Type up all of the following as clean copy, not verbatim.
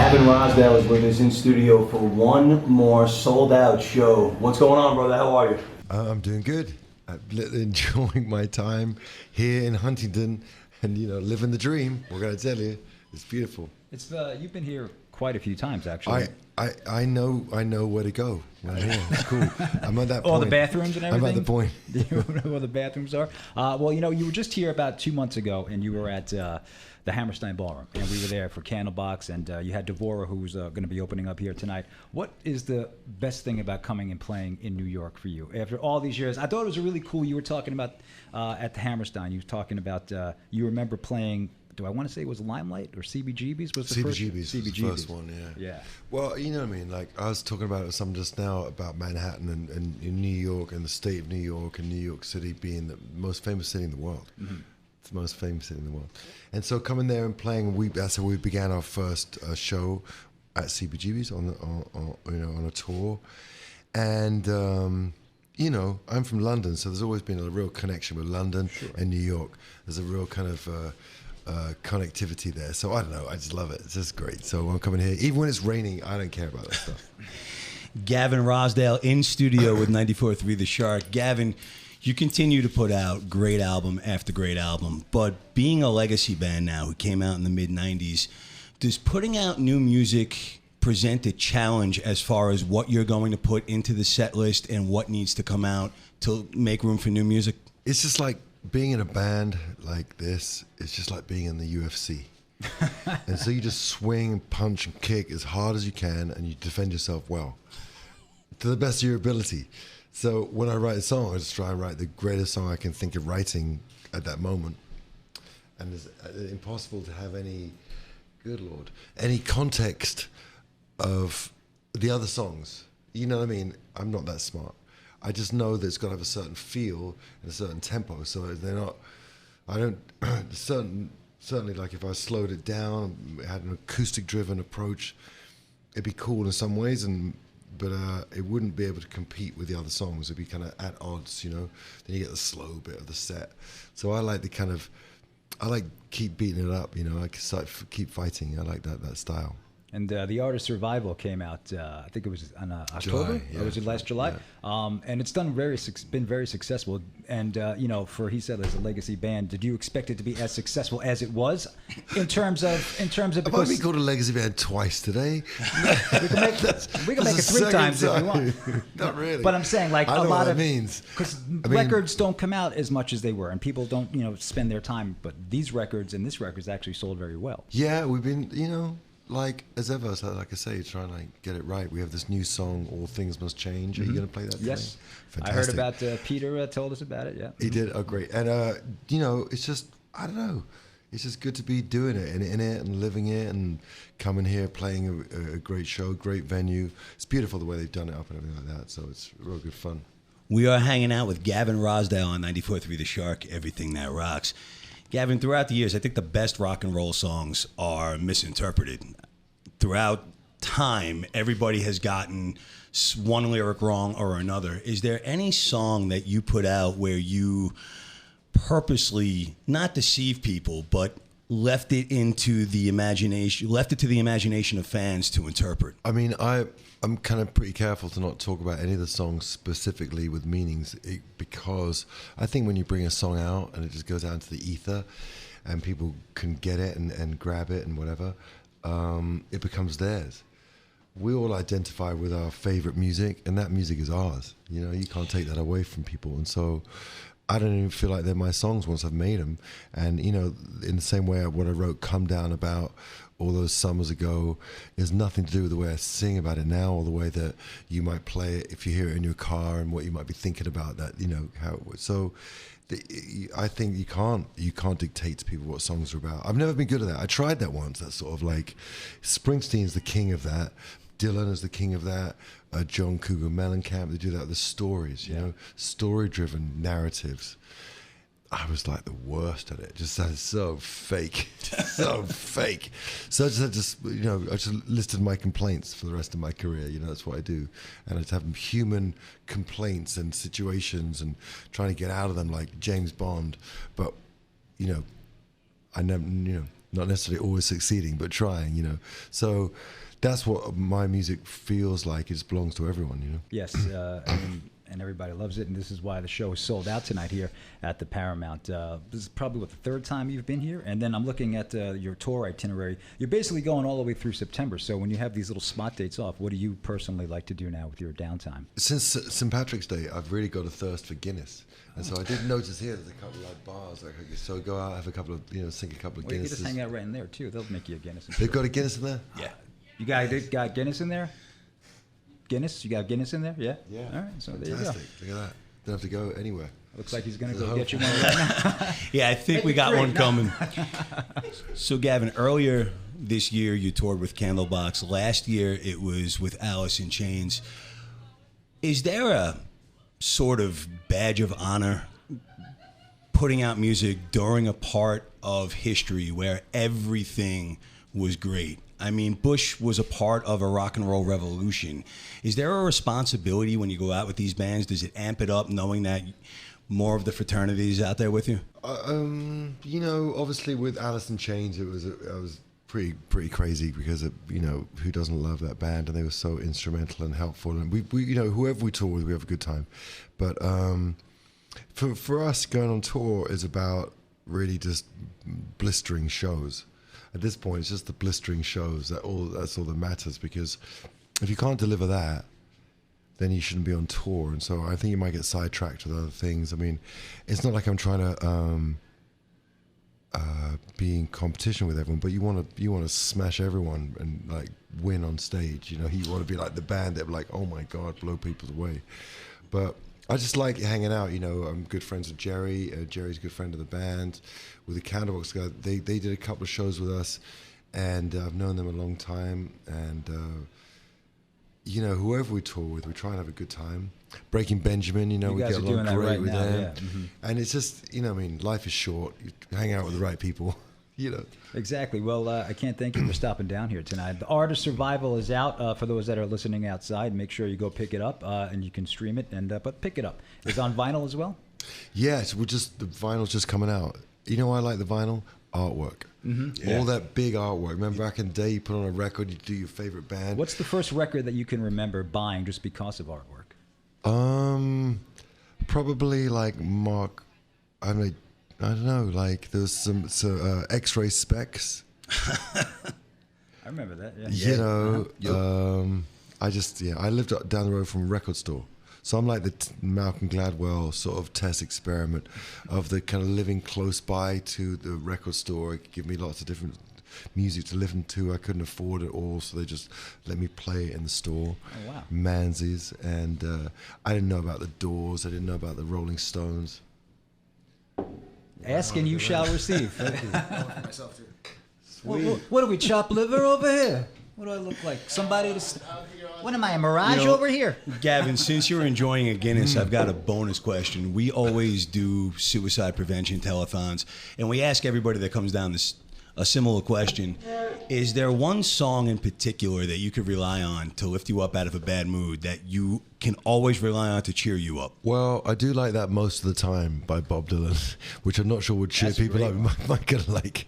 Gavin Rossdale is with us in studio for one more sold-out show. What's going on, brother? How are you? I'm doing good. I'm enjoying my time here in Huntington, and living the dream. We're gonna tell you, it's beautiful. It's you've been here quite a few times, actually. I know where to go. Right here. It's cool. I'm at that point. All the bathrooms and everything? I'm at the point. Do you know where the bathrooms are? Well, you were just here about 2 months ago, and you were at the Hammerstein Ballroom, and we were there for Candlebox, and you had Devora, who's going to be opening up here tonight. What is the best thing about coming and playing in New York for you? After all these years, I thought it was really cool. You were talking about, at the Hammerstein, you were talking about, you remember playing, do I want to say it was Limelight or CBGB's was the first? CBGB's was the first one, yeah. Yeah. Well, you know what I mean? Like, I was talking about some just now about Manhattan and in New York and the state of New York and New York City being the most famous city in the world. Mm-hmm. It's the most famous city in the world. And so coming there and playing, that's how we began our first show at CBGB's on a tour. And, I'm from London, so there's always been a real connection with London and New York. There's a real kind of connectivity there. So I don't know, I just love it. It's just great. So I'm coming here. Even when it's raining, I don't care about that stuff. Gavin Rossdale in studio with 94.3 The Shark. Gavin, you continue to put out great album after great album, but being a legacy band now who came out in the mid-90s, does putting out new music present a challenge as far as what you're going to put into the set list and what needs to come out to make room for new music? It's just like being in a band like this, it's just like being in the UFC. And so you just swing, punch, and kick as hard as you can, and you defend yourself well, to the best of your ability. So when I write a song, I just try and write the greatest song I can think of writing at that moment. And it's impossible to have any, good Lord, any context of the other songs. You know what I mean? I'm not that smart. I just know that it's got to have a certain feel and a certain tempo. So they're not, certainly like if I slowed it down, had an acoustic driven approach, it'd be cool in some ways, but it wouldn't be able to compete with the other songs. It'd be kind of at odds, Then you get the slow bit of the set. So I like keep beating it up, I keep fighting. I like that style. And the artist Survival came out, I think it was in October, or was it last July? Yeah. And it's been very successful. And he said as a legacy band, did you expect it to be as successful as it was in terms of? I've only been called a legacy band twice today. we can make it 3 times if you want. Not really. But I'm saying like I a know lot what of it means. Because records don't come out as much as they were, and people don't spend their time. But these records and this record's actually sold very well. Yeah, we've been like as ever, like I say, trying to get it right. We have this new song, "All Things Must Change." Are you going to play that? Yes, fantastic. I heard about Peter told us about it. Yeah, he did. Oh, great. And it's just I don't know. It's just good to be doing it and in it and living it and coming here, playing a great show, great venue. It's beautiful the way they've done it up and everything like that. So it's real good fun. We are hanging out with Gavin Rossdale on 94.3 The Shark. Everything that rocks. Gavin, throughout the years, I think the best rock and roll songs are misinterpreted. Throughout time, everybody has gotten one lyric wrong or another. Is there any song that you put out where you purposely not deceive people, but left it to the imagination of fans to interpret? I mean, I'm kind of pretty careful to not talk about any of the songs specifically with meanings, because I think when you bring a song out and it just goes out into the ether and people can get it and grab it and whatever, it becomes theirs. We all identify with our favorite music, and that music is ours. You can't take that away from people. And so I don't even feel like they're my songs once I've made them. And, in the same way what I wrote Come Down about all those summers ago is nothing to do with the way I sing about it now, or the way that you might play it if you hear it in your car and what you might be thinking about that, how it was. So I think you can't dictate to people what songs are about. I've never been good at that. I tried that once. That's sort of like Springsteen's the king of that. Dylan is the king of that. John Cougar Mellencamp, they do that with the stories, story-driven narratives. I was like the worst at it. Just sounded so fake, so fake. So I just listed my complaints for the rest of my career. That's what I do, and I just have human complaints and situations and trying to get out of them like James Bond. But I never, not necessarily always succeeding, but trying, you know. So that's what my music feels like. It just belongs to everyone, you know. Yes, and everybody loves it, and this is why the show is sold out tonight here at the Paramount. This is probably, what, the third time you've been here? And then I'm looking at your tour itinerary. You're basically going all the way through September, so when you have these little spot dates off, what do you personally like to do now with your downtime? Since St. Patrick's Day, I've really got a thirst for Guinness. And so I did notice here there's a couple of like bars. So go out, have a couple of, you know, sink a couple of Well, you Guinnesses. can just hang out right in there, too. They'll make you a Guinness. They've got a Guinness in there? Yeah. You got Guinness in there? Guinness? You got Guinness in there? Yeah? Yeah. All right, so there Fantastic. you go. Look at that. Don't have to go anywhere. Looks like he's going to There's go a get you hope. one right now. Yeah, I think we got one coming. So, Gavin, earlier this year you toured with Candlebox. Last year it was with Alice in Chains. Is there a sort of badge of honor putting out music during a part of history where everything was great? I mean, Bush was a part of a rock and roll revolution. Is there a responsibility when you go out with these bands? Does it amp it up knowing that more of the fraternity is out there with you? You know, obviously with Alice in Chains, I was pretty crazy because you know, who doesn't love that band? And they were so instrumental and helpful. And we you know, whoever we tour with, we have a good time. But for us, going on tour is about really just blistering shows. At this point, it's just the blistering shows. That's all that matters, because if you can't deliver that, then you shouldn't be on tour. And so I think you might get sidetracked with other things. I mean, it's not like I'm trying to be in competition with everyone, but you want to smash everyone and like win on stage. You know, you want to be like the band that like, oh my God, blow people away. But I just like hanging out. You know, I'm good friends with Jerry. Jerry's a good friend of the band. With the Candlebox guy, they did a couple of shows with us, and I've known them a long time. And you know, whoever we tour with, we try and have a good time. Breaking Benjamin, you know, we guys get are doing along that great right with now, them. yeah. Mm-hmm. And it's just, you know, I mean, life is short. You hang out with the right people, you know. Exactly. Well, I can't thank you for stopping down here tonight. The Art of Survival is out for those that are listening outside. Make sure you go pick it up, and you can stream it. But pick it up. It's on vinyl as well. Yes, the vinyl's just coming out. You know why I like the vinyl? Artwork. Mm-hmm. All that big artwork. Remember back in the day, you put on a record, you do your favorite band. What's the first record that you can remember buying just because of artwork? Probably like Mark. I don't know. Like there's some X-ray Specs. I remember that. Yeah. You know, Yep. I lived down the road from a record store. So I'm like the Malcolm Gladwell sort of test experiment of the kind of living close by to the record store. It could give me lots of different music to listen to. I couldn't afford it all, so they just let me play it in the store. Oh, wow. Manzies. And I didn't know about the Doors. I didn't know about the Rolling Stones. Ask and you shall receive. Myself too. What do we, chop liver over here? What do I look like? Somebody to... What am I, a mirage over here? Gavin, since you're enjoying a Guinness, I've got a bonus question. We always do suicide prevention telethons, and we ask everybody that comes down a similar question. Is there one song in particular that you could rely on to lift you up out of a bad mood, that you can always rely on to cheer you up? Well, I do like that Most of the Time by Bob Dylan, which I'm not sure would cheer That's a people great up. Might get like...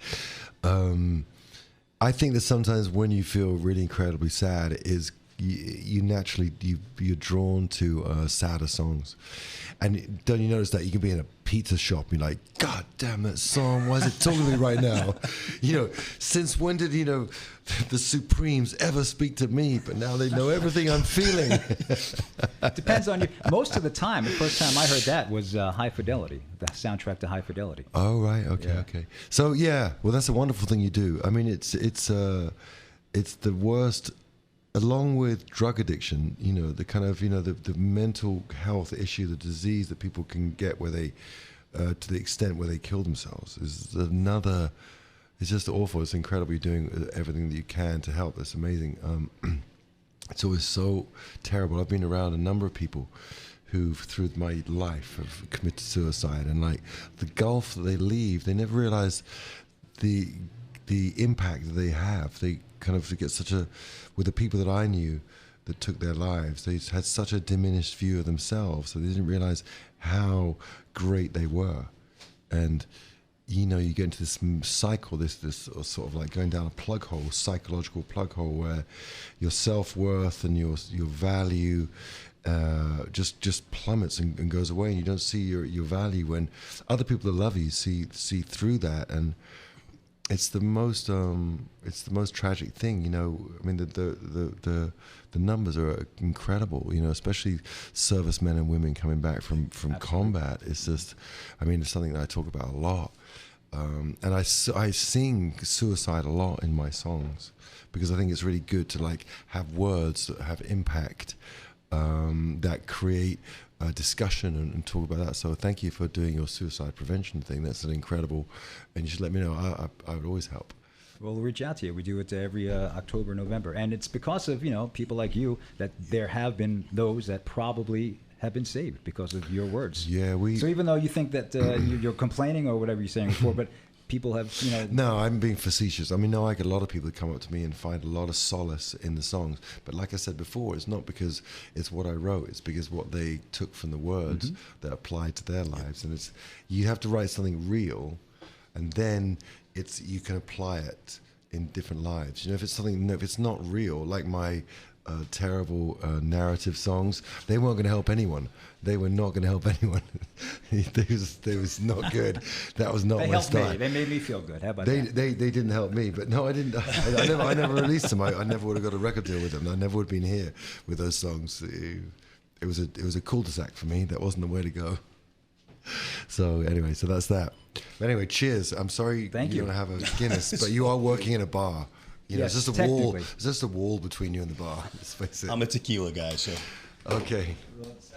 I think that sometimes when you feel really incredibly sad, is you naturally you're drawn to sadder songs. And don't you notice that you can be in a pizza shop and you're like, God damn that song, why is it talking to me right now? You know, since when did, you know, the Supremes ever speak to me? But now they know everything I'm feeling. Depends on you. Most of the time, the first time I heard that was High Fidelity, the soundtrack to High Fidelity. Oh, right. Okay, Yeah. okay. So, yeah, well, that's a wonderful thing you do. I mean, it's the worst, along with drug addiction, you know, the kind of, you know, the mental health issue, the disease that people can get where they, to the extent where they kill themselves is another, it's just awful. It's incredible. You're doing everything that you can to help. It's amazing. It's always so terrible. I've been around a number of people who, through my life, have committed suicide, and like the gulf that they leave, they never realize the impact that they have. They kind of get with the people that I knew that took their lives, they had such a diminished view of themselves, so they didn't realize how great they were. And you know, you get into this cycle, this sort of like going down a plug hole, psychological plug hole, where your self-worth and your value just plummets and goes away, and you don't see your value when other people that love you see through that. And it's the most tragic thing, you know. I mean, the numbers are incredible, you know, especially servicemen and women coming back from combat. It's just, I mean, it's something that I talk about a lot. And I sing suicide a lot in my songs because I think it's really good to like have words that have impact, that create a discussion and talk about that. So thank you for doing your suicide prevention thing. That's an incredible, and you should let me know. I would always help. We'll reach out to you. We do it every October, November. And it's because of, you know, people like you that there have been those that probably have been saved because of your words. Yeah, So even though you think that you're complaining or whatever you're saying before, but people have, you know... No, I'm being facetious. I mean, no, I get a lot of people that come up to me and find a lot of solace in the songs. But like I said before, it's not because it's what I wrote. It's because what they took from the words that applied to their lives. And it's, you have to write something real, and then you can apply it in different lives. You know, if it's not real, like my terrible narrative songs, they weren't going to help anyone. They were not going to help anyone. They was not good. That was not my style. Me. They made me feel good. How about they, that? They didn't help me, but no, I didn't. I never released them. I never would have got a record deal with them. I never would have been here with those songs. It was a cul-de-sac for me. That wasn't the way to go. So anyway, so that's that. But anyway, cheers. I'm sorry you don't have a Guinness, but you are working in a bar. You know, Yes, it's just a wall. technically. It's just a wall between you and the bar. Let's face it. I'm a tequila guy, so. Okay. Let's